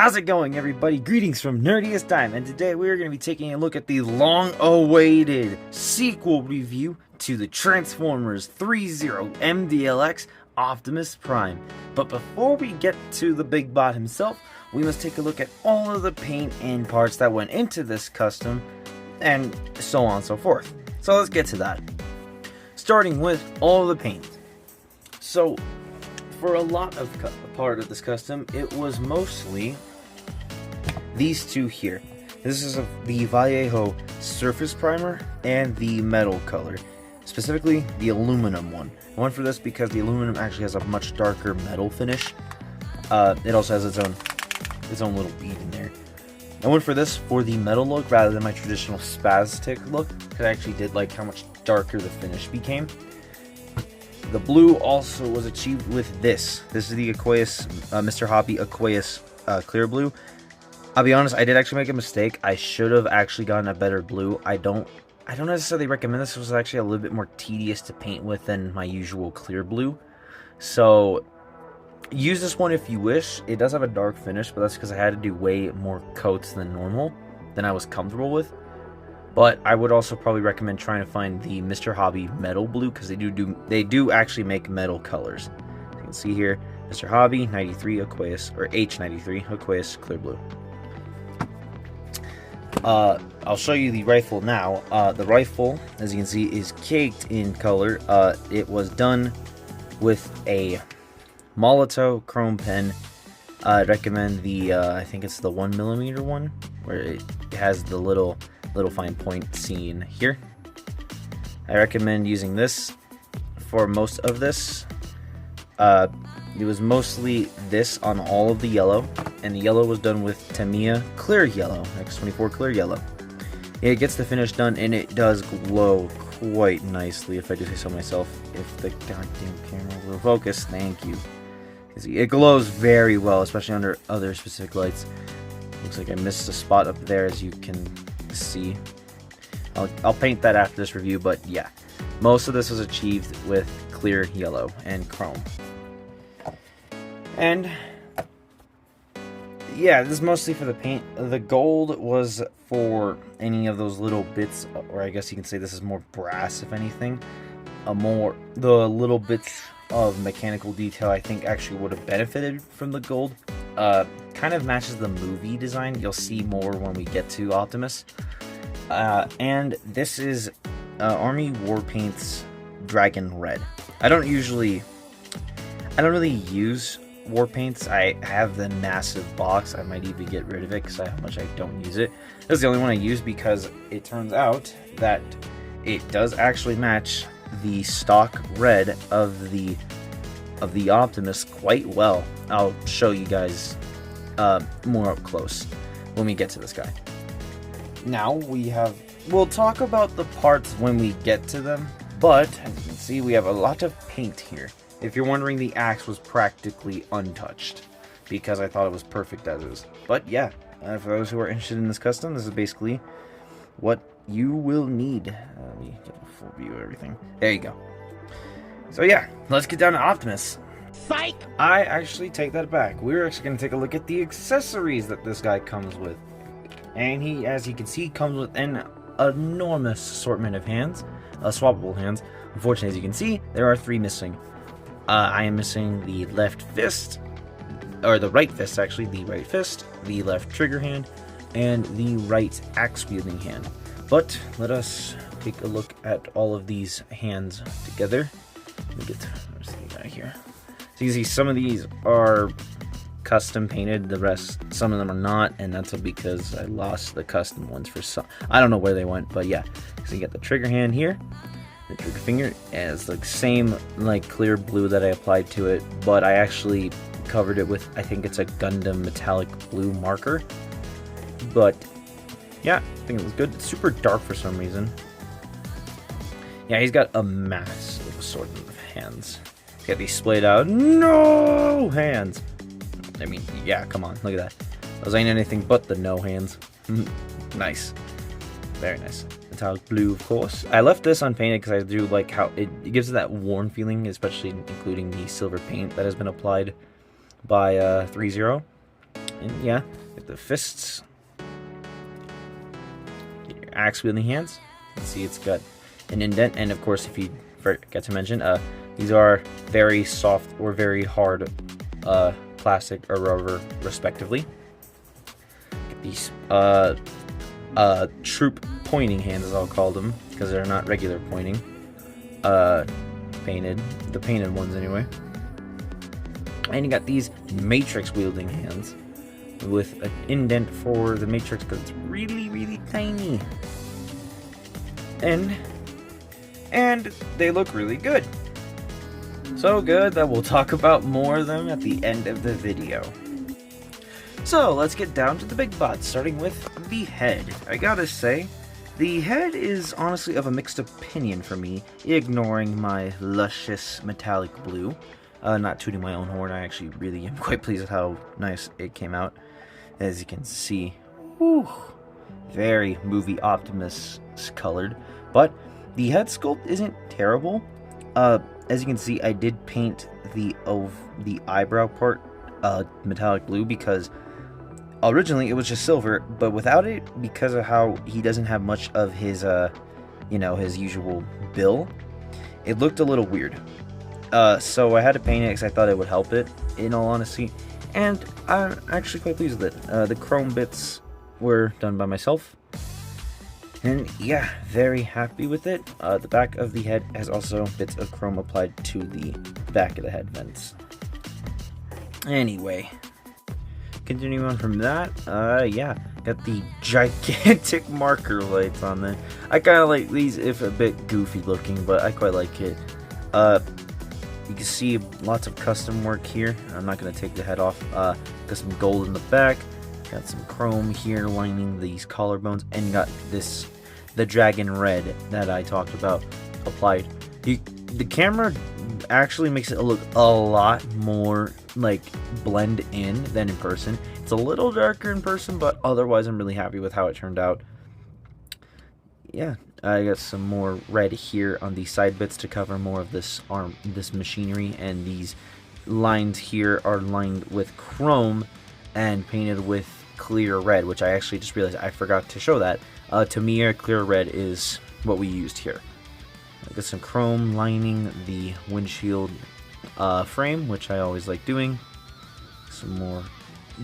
How's it going, everybody? Greetings from Nerdiest Time, and today we're going to be taking a look at the long-awaited sequel review to the Transformers ThreeZero MDLX Optimus Prime. But before we get to the big bot himself, we must take a look at all of the paint and parts that went into this custom, and so on and so forth. So let's get to that. Starting with all of the paint. So, for a lot of part of this custom, it was mostly these two here. This is the Vallejo surface primer and the metal color, specifically the aluminum one. I went for this because the aluminum actually has a much darker metal finish. It also has its own little bead in there. I went for this for the metal look rather than my traditional spastic look, because I actually did like how much darker the finish became. The blue also was achieved with this. This is the Aqueous, Mr. Hobby Aqueous clear blue. I'll be honest, I did actually make a mistake. I should have actually gotten a better blue. I don't necessarily recommend this. This was actually a little bit more tedious to paint with than my usual clear blue. So use this one if you wish. It does have a dark finish, but that's because I had to do way more coats than normal, than I was comfortable with. But I would also probably recommend trying to find the Mr. Hobby metal blue, because they do actually make metal colors. You can see here, Mr. Hobby 93 Aqueous, or H93 Aqueous clear blue. I'll show you the rifle now. The rifle, as you can see, is caked in color. It was done with a Molotov chrome pen. I'd recommend the I think it's the 1mm one, where it has the little fine point seen here. I recommend using this for most of this. It was mostly this on all of the yellow, and the yellow was done with Tamiya clear yellow, X24 clear yellow. It gets the finish done, and it does glow quite nicely, if I do say so myself. If the goddamn camera will focus, thank you. It glows very well, especially under other specific lights. Looks like I missed a spot up there, as you can see. I'll paint that after this review, but yeah, most of this was achieved with clear yellow and chrome. And yeah, this is mostly for the paint. The gold was for any of those little bits, or I guess you can say this is more brass, if anything. The little bits of mechanical detail I think actually would have benefited from the gold. Kind of matches the movie design. You'll see more when we get to Optimus. And this is Army Warpaint's Dragon Red. I don't really use war paints. I have the massive box. I might even get rid of it because of how much I don't use it. This is the only one I use because it turns out that it does actually match the stock red of the Optimus quite well. I'll show you guys more up close when we get to this guy. Now we'll talk about the parts when we get to them, but as you can see, we have a lot of paint here. If you're wondering, the axe was practically untouched because I thought it was perfect as is. But yeah, for those who are interested in this custom, this is basically what you will need. Let me get a full view of everything. There you go. So yeah, let's get down to Optimus. Psych! I actually take that back. We're actually going to take a look at the accessories that this guy comes with. And he, as you can see, comes with an enormous assortment of hands, swappable hands. Unfortunately, as you can see, there are 3 missing. I am missing the left fist, or the right fist actually, the right fist, the left trigger hand, and the right axe wielding hand. But let us take a look at all of these hands together. Let me get the guy here. So you can see some of these are custom painted, the rest, some of them are not, and that's because I lost the custom ones for some. I don't know where they went, but yeah. So you get the trigger hand here, the trigger finger, and it's the same like clear blue that I applied to it, but I actually covered it with, I think it's a Gundam metallic blue marker. But yeah, I think it was good. It's super dark for some reason. Yeah, he's got a massive assortment of hands. He's got these splayed out, no hands. I mean, yeah, come on, look at that. Those ain't anything but the no hands. Nice. Very nice. Metallic blue, of course. I left this unpainted because I do like how it gives it that worn feeling, especially including the silver paint that has been applied by ThreeZero. And yeah, get the fists, get your axe wielding hands. You can see it's got an indent, and of course, if you forget to mention, these are very soft or very hard plastic or rubber, respectively. Get these troop pointing hands, as I'll call them, because they're not regular pointing. Painted, the painted ones anyway. And you got these matrix wielding hands with an indent for the matrix because it's really, really tiny. And they look really good. So good that we'll talk about more of them at the end of the video. So let's get down to the big butts, starting with the head. I gotta say, the head is honestly of a mixed opinion for me, ignoring my luscious metallic blue. Not tooting my own horn, I actually really am quite pleased with how nice it came out. As you can see, whew, very movie Optimus colored. But the head sculpt isn't terrible. As you can see, I did paint the eyebrow part metallic blue because originally it was just silver, but without it, because of how he doesn't have much of his, his usual bill, it looked a little weird. So I had to paint it because I thought it would help it, in all honesty, and I'm actually quite pleased with it. The chrome bits were done by myself, and yeah, very happy with it. The back of the head has also bits of chrome applied to the back of the head vents. Anyway, continuing on from that, yeah, got the gigantic marker lights on there. I kind of like these, if a bit goofy looking, but I quite like it. You can see lots of custom work here. I'm not going to take the head off. Got some gold in the back, got some chrome here lining these collarbones, and you got the dragon red that I talked about applied. The camera actually makes it look a lot more like blend in than in person. It's a little darker in person, but otherwise I'm really happy with how it turned out. Yeah, I got some more red here on the side bits to cover more of this machinery, and these lines here are lined with chrome and painted with clear red, which I actually just realized I forgot to show that. Tamiya clear red is what we used here. I got some chrome lining the windshield frame, which I always like doing. Some more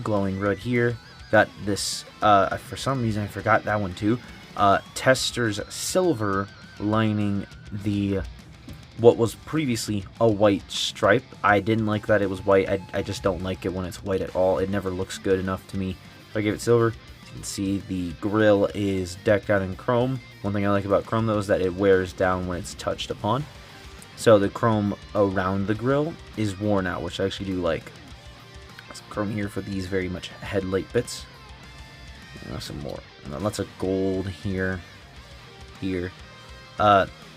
glowing red here. Got this, for some reason I forgot that one too. Tester's silver lining the what was previously a white stripe. I didn't like that it was white. I just don't like it when it's white at all. It never looks good enough to me. So I gave it silver. You can see the grill is decked out in chrome. One thing I like about chrome though is that it wears down when it's touched upon. So the chrome around the grill is worn out, which I actually do like. Some chrome here for these very much headlight bits. Some more. Lots of gold here.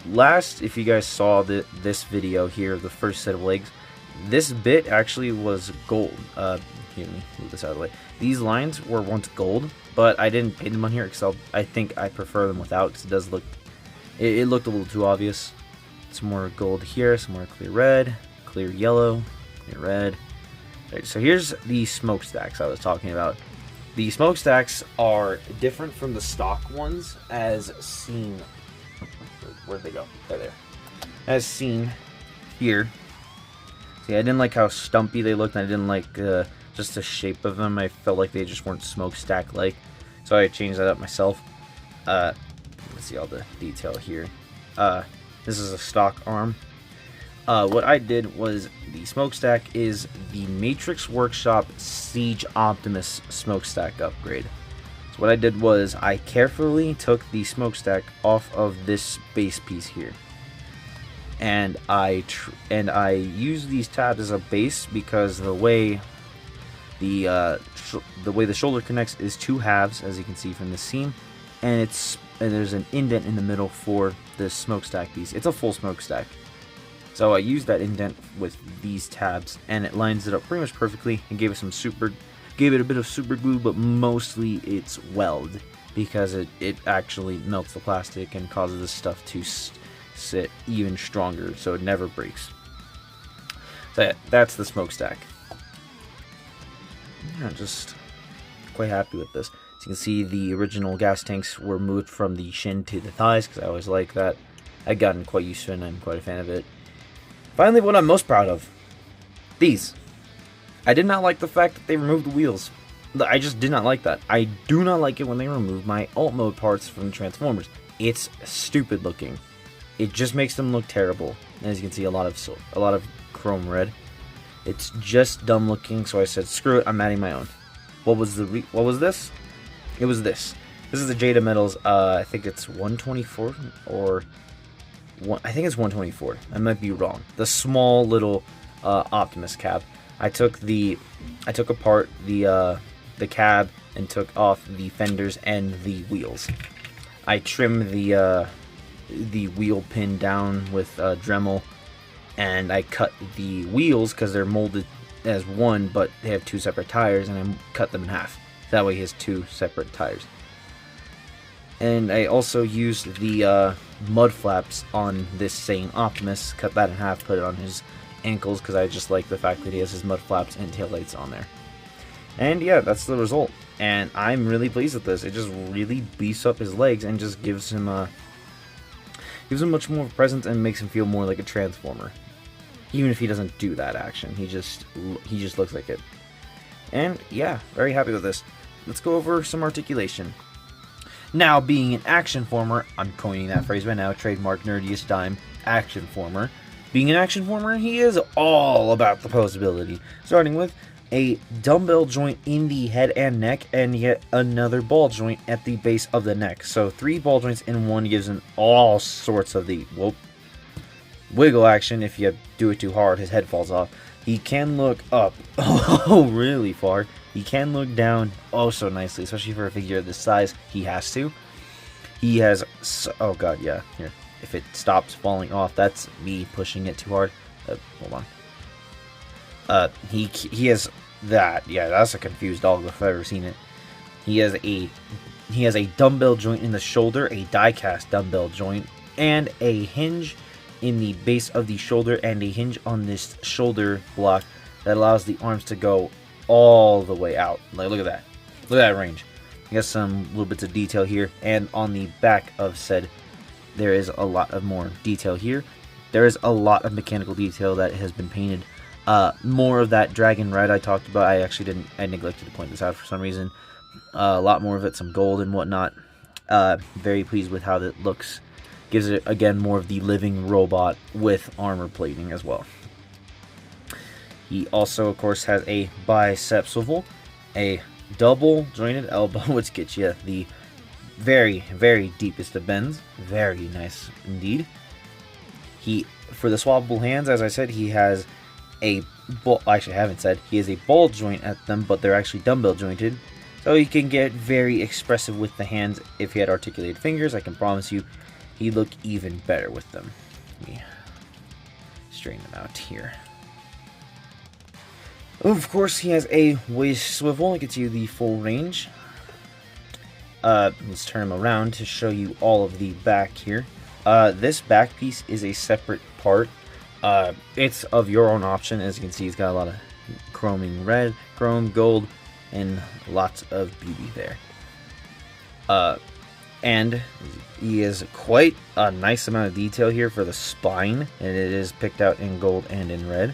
Last, if you guys saw this video here, the first set of legs, this bit actually was gold. Here, let me move this out of the way. These lines were once gold, but I didn't paint them on here because I think I prefer them without, because it does look, it looked a little too obvious. Some more gold here, some more clear red, clear yellow, clear red. Right, so here's the smokestacks I was talking about. The smokestacks are different from the stock ones, as seen. Where'd they go? There. As seen here. See, I didn't like how stumpy they looked, and I didn't like just the shape of them. I felt like they just weren't smokestack-like, so I changed that up myself. Let's see all the detail here. This is a stock arm. What I did was, the smokestack is the Matrix Workshop Siege Optimus smokestack upgrade. So what I did was, I carefully took the smokestack off of this base piece here, and I used these tabs as a base because the way the shoulder connects is two halves, as you can see from the seam, and there's an indent in the middle for this smokestack piece. It's a full smokestack. So I used that indent with these tabs, and it lines it up pretty much perfectly, and gave it a bit of super glue, but mostly it's weld, because it actually melts the plastic and causes this stuff to sit even stronger, so it never breaks. So yeah, that's the smokestack. Yeah, just quite happy with this. As you can see, the original gas tanks were moved from the shin to the thighs, because I always like that. I've gotten quite used to it, and I'm quite a fan of it. Finally, what I'm most proud of. These. I did not like the fact that they removed the wheels. I just did not like that. I do not like it when they remove my alt mode parts from the Transformers. It's stupid looking. It just makes them look terrible. As you can see, a lot of chrome red. It's just dumb looking, so I said, screw it, I'm adding my own. What was this? It was this. This is the Jada Metals, I think it's 124, or... I think it's 124. I might be wrong. The small little Optimus cab. I took apart the cab and took off the fenders and the wheels. I trimmed the wheel pin down with Dremel, and I cut the wheels because they're molded as one, but they have two separate tires, and I cut them in half. That way he has two separate tires. And I also used the mud flaps on this same Optimus, cut that in half, put it on his ankles, because I just like the fact that he has his mud flaps and taillights on there. And yeah, that's the result. And I'm really pleased with this. It just really beefs up his legs and just gives him much more presence and makes him feel more like a Transformer. Even if he doesn't do that action, he just looks like it. And yeah, very happy with this. Let's go over some articulation. Now, being an action former, I'm coining that phrase right now, trademark nerdiest dime, action former. Being an action former, he is all about the posability. Starting with a dumbbell joint in the head and neck, and yet another ball joint at the base of the neck. So 3 ball joints in one gives him all sorts of the wiggle action. If you do it too hard, his head falls off. He can look up really far. He can look down so nicely, especially for a figure of this size. He has to. He has... oh god, yeah. Here. If it stops falling off, that's me pushing it too hard. Hold on. He has that. Yeah, that's a confused dog if I've ever seen it. He has a dumbbell joint in the shoulder, a die-cast dumbbell joint, and a hinge in the base of the shoulder, and a hinge on this shoulder block that allows the arms to go all the way out. Like, look at that. Look at that range. You got some little bits of detail here, and on the back of said, there is a lot of more detail here. There is a lot of mechanical detail that has been painted. More of that dragon red I talked about. I neglected to point this out for some reason. A lot more of it, some gold and whatnot. Very pleased with how that looks. Gives it, again, more of the living robot with armor plating as well. He also, of course, has a bicep swivel, a double jointed elbow, which gets you the very, very deepest of bends. Very nice indeed. For the swappable hands, as I said, he has a ball. Actually, I haven't said. He has a ball joint at them, but they're actually dumbbell jointed. So you can get very expressive with the hands. If he had articulated fingers, I can promise you he'd look even better with them. Let me straighten them out here. Of course, he has a waist swivel. It gets you the full range. Let's turn him around to show you all of the back here. This back piece is a separate part. It's of your own option. As you can see, he's got a lot of chroming red, chrome, gold, and lots of beauty there. And he has quite a nice amount of detail here for the spine, and it is picked out in gold and in red.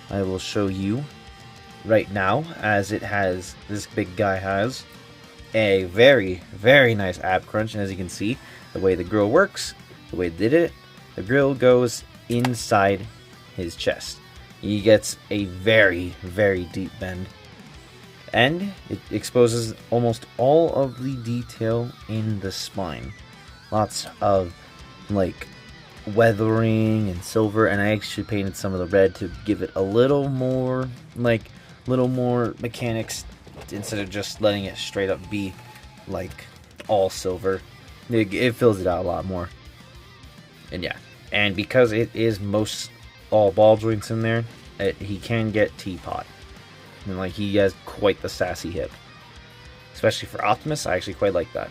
I will show you right now, as this big guy has a very, very nice ab crunch. And as you can see, the way the grill works, the way they did it, the grill goes inside his chest. He gets a very, very deep bend, and it exposes almost all of the detail in the spine. Lots of like weathering and silver, and I actually painted some of the red to give it a little more mechanics instead of just letting it straight up be like all silver. It fills it out a lot more. And yeah, and because it is all ball joints in there, he can get teapot, and like he has quite the sassy hip, especially for Optimus. I actually quite like that.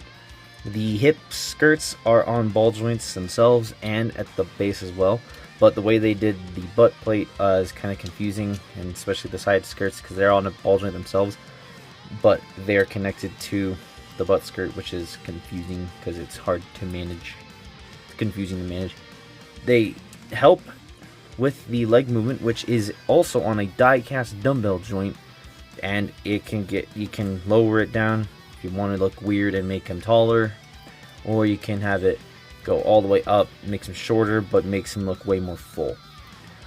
The hip skirts are on ball joints themselves and at the base as well, but the way they did the butt plate is kind of confusing, and especially the side skirts, because they're on a ball joint themselves. but they're connected to the butt skirt, which is confusing because it's hard to manage. It's confusing to manage. They help with the leg movement, which is also on a die-cast dumbbell joint, and you can lower it down if you want to look weird and make him taller, or you can have it go all the way up, makes him shorter, but makes him look way more full.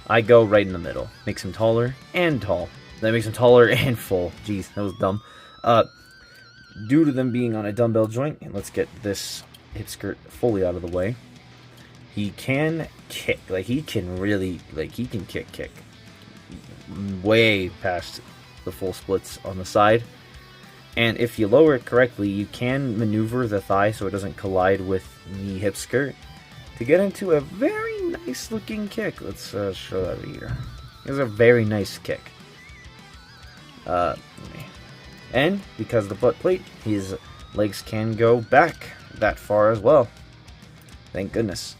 I go right in the middle, makes him taller and tall. That makes him taller and full. Jeez, that was dumb. Due to them being on a dumbbell joint, and let's get this hip skirt fully out of the way. He can kick, he can kick way past the full splits on the side. And if you lower it correctly, you can maneuver the thigh so it doesn't collide with the hip skirt to get into a very nice looking kick. Let's show that here. It's a very nice kick. And because of the butt plate, his legs can go back that far as well. Thank goodness.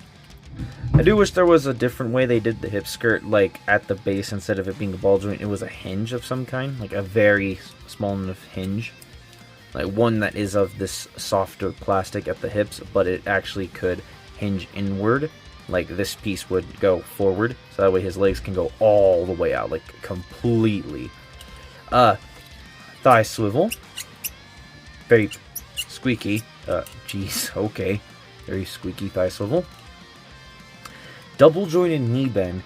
I do wish there was a different way they did the hip skirt, like at the base, instead of it being a ball joint, it was a hinge of some kind, like a very small enough hinge. Like one that is of this softer plastic at the hips, but it actually could hinge inward. Like this piece would go forward, so that way his legs can go all the way out, like completely. Thigh swivel. Very squeaky. Jeez, okay. Very squeaky thigh swivel. Double jointed knee bend.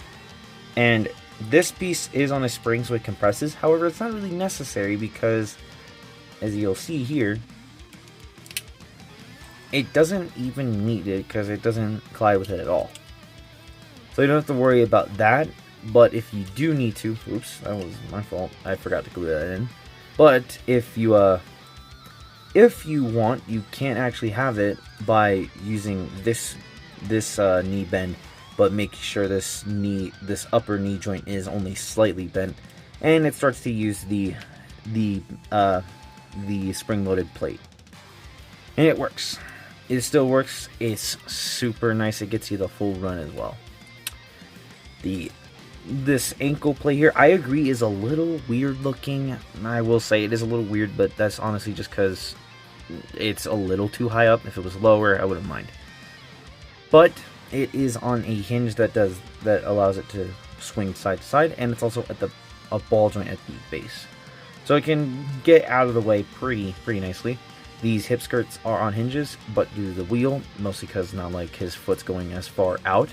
And this piece is on a spring, so it compresses. However, it's not really necessary because, as you'll see here, it doesn't even need it because it doesn't collide with it at all. So you don't have to worry about that. But if you do need to, oops, that was my fault. I forgot to glue that in. But if you want, you can actually have it by using this knee bend, but make sure this upper knee joint is only slightly bent, and it starts to use the spring-loaded plate, and it works. It still works. It's super nice. It gets you the full run as well. This ankle plate here, I agree, is a little weird looking. I will say it is a little weird, but that's honestly just because it's a little too high up. If it was lower, I wouldn't mind. But it is on a hinge that allows it to swing side to side, and it's also at a ball joint at the base, so it can get out of the way pretty nicely. These hip skirts are on hinges, but due to the wheel, mostly because not like his foot's going as far out,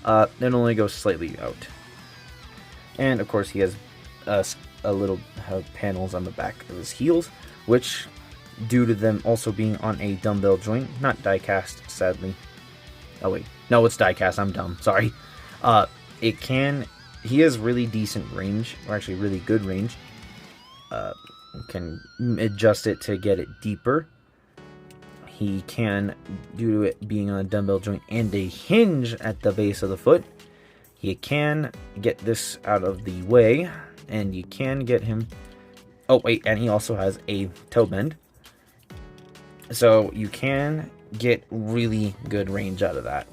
it only goes slightly out. And of course, he has a little panels on the back of his heels, which, due to them also being on a dumbbell joint, not die cast, sadly. Oh wait, no, it's die cast. I'm dumb. Sorry. He has really decent range, or actually really good range. Can adjust it to get it deeper. He can, due to it being on a dumbbell joint and a hinge at the base of the foot, you can get this out of the way, and you can get him... Oh, wait, and he also has a toe bend. So you can get really good range out of that.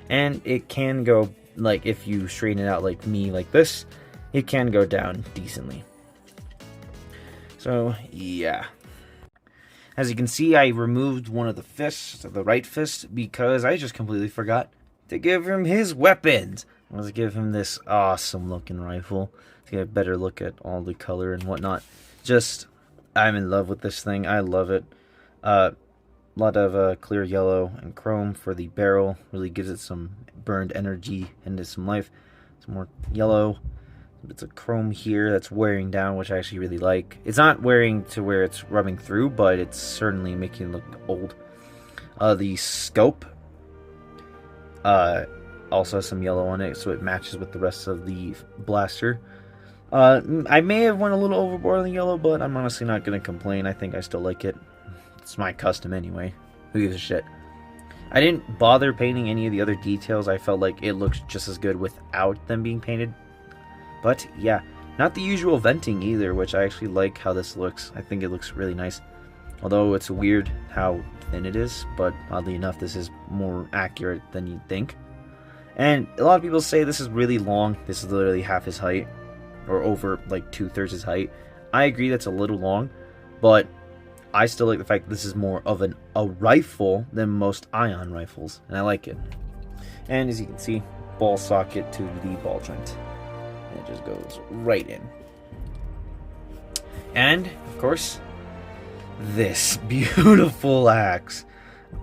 And it can go, like, if you straighten it out like me, like this, it can go down decently. So, yeah. As you can see, I removed one of the fists, the right fist, because I just completely forgot to give him his weapons. Let's give him this awesome looking rifle to get a better look at all the color and whatnot. I'm in love with this thing. I love it. A lot of clear yellow and chrome for the barrel. Really gives it some burned energy and some life. Some more yellow. It's a chrome here that's wearing down, which I actually really like. It's not wearing to where it's rubbing through, but it's certainly making it look old. The scope also has some yellow on it, so it matches with the rest of the blaster. I may have went a little overboard on the yellow, but I'm honestly not going to complain. I think I still like it. It's my custom anyway. Who gives a shit? I didn't bother painting any of the other details. I felt like it looks just as good without them being painted. But yeah, not the usual venting either, which I actually like how this looks. I think it looks really nice. Although it's weird how thin it is, but oddly enough, this is more accurate than you'd think. And a lot of people say this is really long. This is literally half his height, or over like 2/3 his height. I agree that's a little long, but I still like the fact that this is more of a rifle than most ion rifles, and I like it. And as you can see, ball socket to the ball joint. And it just goes right in. And, of course, this beautiful axe.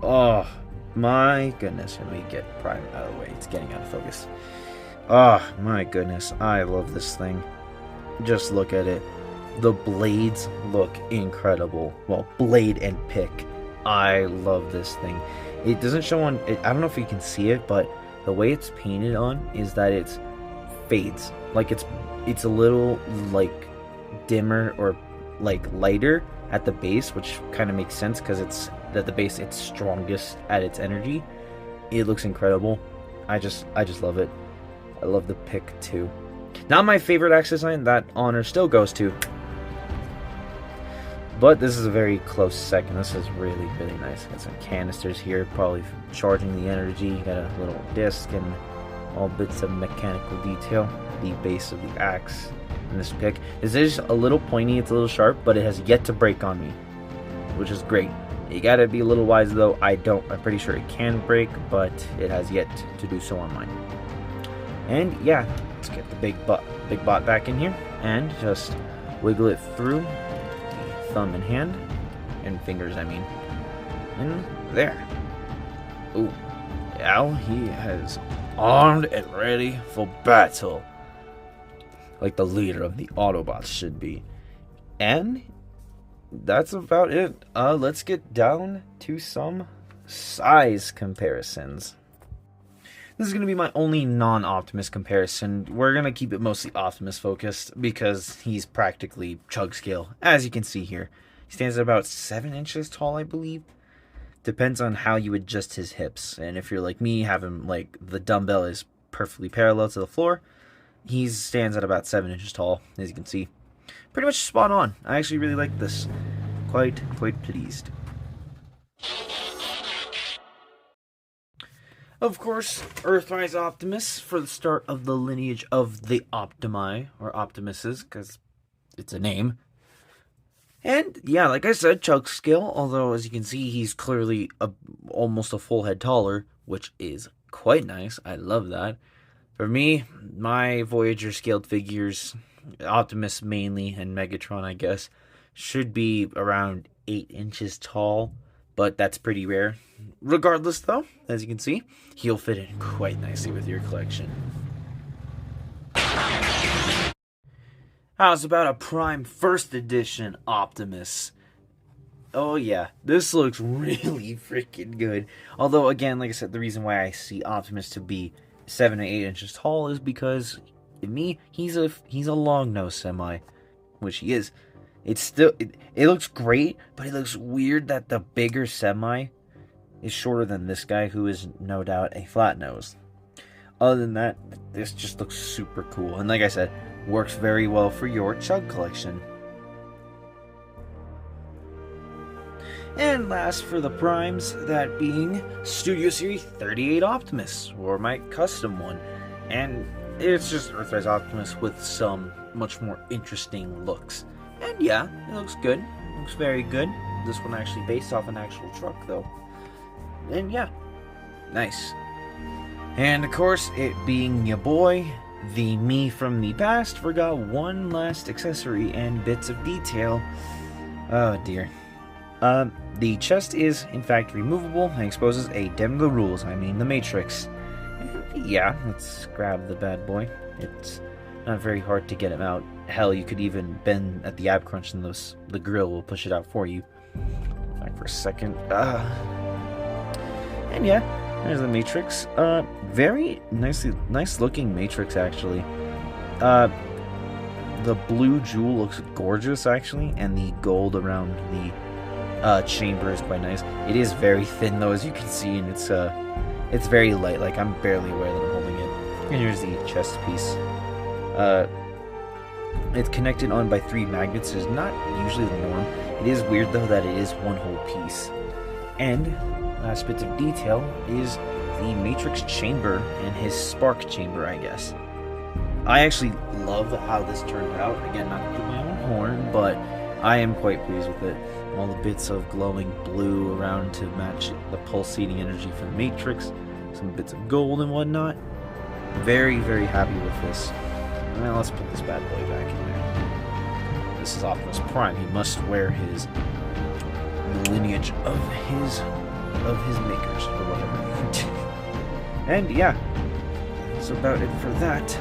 Oh, my goodness. Let me get Prime out of the way. It's getting out of focus. Oh, my goodness. I love this thing. Just look at it. The blades look incredible. Well, blade and pick. I love this thing. It doesn't show on... I don't know if you can see it, but the way it's painted on is that it fades. Like, it's a little, like, dimmer or, like, lighter at the base, which kind of makes sense because it's at the base it's strongest at its energy. It looks incredible. I just love it. I love the pick too. Not my favorite axe design. That honor still goes to, but this is a very close second. This is really nice. Got some canisters here, probably charging the energy. Got a little disc and all bits of mechanical detail. The base of the axe and this pick. This is a little pointy, it's a little sharp, but it has yet to break on me, which is great. You gotta be a little wise though. I'm pretty sure it can break, but it has yet to do so on mine. And yeah, let's get the big bot back in here and just wiggle it through the thumb and hand and fingers, I mean. And there. Ooh. Now he has armed and ready for battle, like the leader of the Autobots should be. And that's about it. Let's get down to some size comparisons. This is going to be my only non-Optimus comparison. We're going to keep it mostly Optimus focused because he's practically chug scale, as you can see here. He stands at about 7 inches tall, I believe. Depends on how you adjust his hips. And if you're like me, have him like the dumbbell is perfectly parallel to the floor, he stands at about 7 inches tall, as you can see. Pretty much spot on. I actually really like this. Quite pleased. Of course, Earthrise Optimus for the start of the lineage of the Optimi, or Optimuses, because it's a name. And, yeah, like I said, chug scale, although as you can see, he's clearly almost a full head taller, which is quite nice. I love that. For me, my Voyager scaled figures, Optimus mainly, and Megatron, I guess, should be around 8 inches tall, but that's pretty rare. Regardless, though, as you can see, he'll fit in quite nicely with your collection. How's about a Prime First Edition Optimus? Oh yeah, this looks really freaking good. Although, again, like I said, the reason why I see Optimus to be 7 to 8 inches tall is because, to me, he's a long-nosed semi, which he is. It's still, it looks great, but it looks weird that the bigger semi is shorter than this guy, who is no doubt a flat nose. Other than that, this just looks super cool, and like I said, works very well for your chug collection. And last for the primes, that being Studio Series 38 Optimus, or my custom one. And it's just Earthrise Optimus with some much more interesting looks. And yeah, it looks good. It looks very good. This one actually based off an actual truck though. And yeah, nice. And of course, it being your boy, the me from the past, forgot one last accessory and bits of detail. Oh dear. The chest is in fact removable and exposes a Dem the rules, I mean the Matrix. And yeah, let's grab the bad boy. It's not very hard to get him out. Hell, you could even bend at the ab crunch and the grill will push it out for you. Back for a second. And yeah, there's the Matrix. Very nice looking Matrix actually. The blue jewel looks gorgeous actually, and the gold around the chamber is quite nice. It is very thin though, as you can see, and it's very light. Like, I'm barely aware that I'm holding it. And here's the chest piece. It's connected on by 3 magnets. It's not usually the norm. It is weird though that it is one whole piece. And last bit of detail is the Matrix chamber and his spark chamber, I guess. I actually love how this turned out. Again, not to do my own horn, but I am quite pleased with it. All the bits of glowing blue around to match the pulsating energy from the Matrix, some bits of gold and whatnot. Very, very happy with this. Now let's put this bad boy back in there. This is Optimus Prime. He must wear the lineage of his makers or whatever. And yeah, that's about it for that.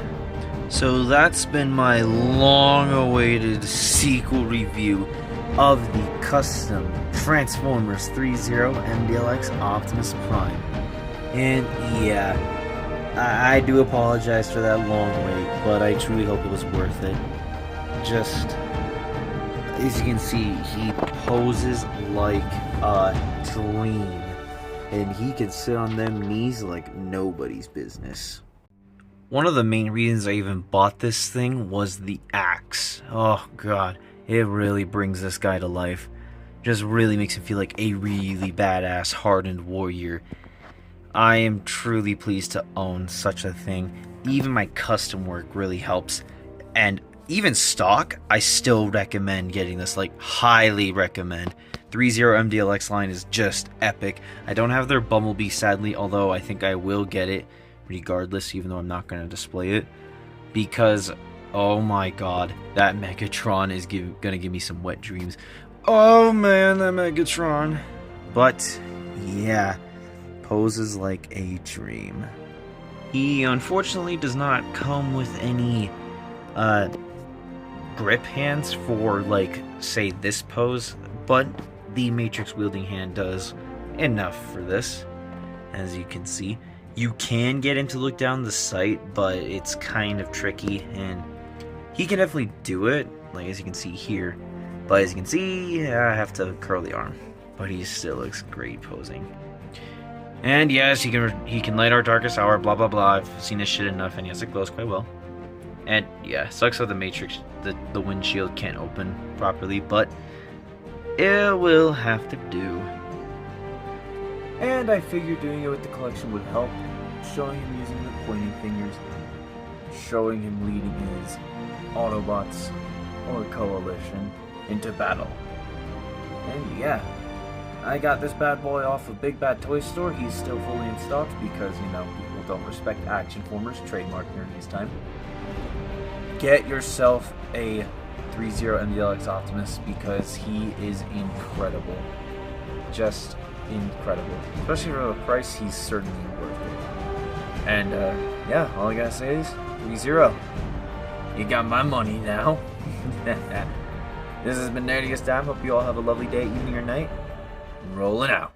So that's been my long-awaited sequel review of the custom Transformers ThreeZero MDLX Optimus Prime. And yeah, I do apologize for that long wait, but I truly hope it was worth it. Just, as you can see, he poses like a dream, and he can sit on them knees like nobody's business. One of the main reasons I even bought this thing was the axe. Oh god, it really brings this guy to life. Just really makes him feel like a really badass, hardened warrior. I am truly pleased to own such a thing. Even my custom work really helps. And even stock, I still recommend getting this, like highly recommend. ThreeZero MDLX line is just epic. I don't have their Bumblebee sadly, although I think I will get it regardless, even though I'm not going to display it. Because, oh my god, that Megatron is gonna give me some wet dreams. Oh man, that Megatron. But, yeah, poses like a dream. He unfortunately does not come with any grip hands for, like, say this pose, but the Matrix wielding hand does enough for this, as you can see. You can get him to look down the sight, but it's kind of tricky, and he can definitely do it, like as you can see here. But as you can see, I have to curl the arm, but he still looks great posing. And yes, he can light our darkest hour, blah blah blah. I've seen this shit enough, and yes, it glows quite well. And yeah, sucks how the Matrix, the windshield can't open properly, but it will have to do. And I figured doing it with the collection would help, showing him using the pointing fingers, showing him leading his Autobots or Coalition into battle. And yeah, I got this bad boy off of Big Bad Toy Store. He's still fully in stock because, you know, people don't respect action formers, trademark during his time. Get yourself a ThreeZero MDLX Optimus because he is incredible. Just incredible. Especially for the price, he's certainly worth it. And yeah, all I gotta say is ThreeZero, you got my money now. This has been Nerdiest Time. Hope you all have a lovely day, evening, or night. Rolling out.